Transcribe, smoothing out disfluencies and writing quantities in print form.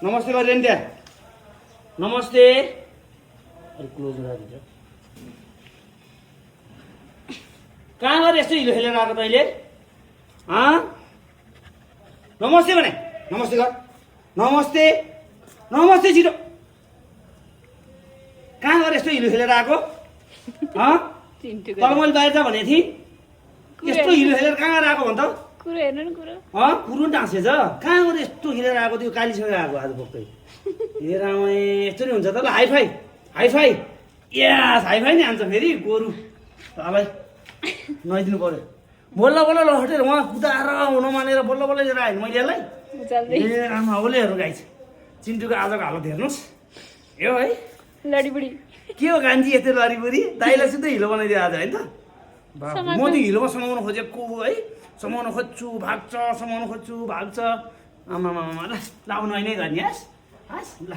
नमस्ते गरेँ नि त्यहाँ नमस्ते अलिक क्लोज राखिदिन्छ कहाँ गएर यस्तो हिलो खेलेर आएको तैँले नमस्ते भने नमस्ते गर नमस्ते नमस्ते छिटो कहाँ गएर यस्तो हिलो खेलेर आएको तल मैले बाहिर जा भनेको थिएँ यस्तो हिलो खेलेर कहाँ गएर आएको भन् त कुरो हेर्नु न कुरो कुरो नि टाँसेछ कहाँ गएर यस्तो खेलेर आएको त्यो कालीसँग आएको आज बोक्दै ए रामै यस्तो नि हुन्छ त ल हाइफाई हाइफाई यास हाइफाई नि हान्छ फेरि गोरु तलाई नदिनु पर्यो बल्ल बल्ल लटेर उहाँ कुदाएर नमानेर बल्ल बल्ल लिएर आएँ मैले यसलाई ए आमा ओलेहरू गाइछ चिन्टुको आजको हालत हेर्नुहोस् यो है लडीबुडी के हो गान्जी यस्तो लडीबुडी दाइलाई सिधै हिलो बनाइदियो आज होइन त म त्यो हिलोमा समाउन खोजेको है समाउन खोज्छु भाग्छ समाउन खोज्छु भाग्छ आमामामा ल लाउनु नै गर्ने हस् ल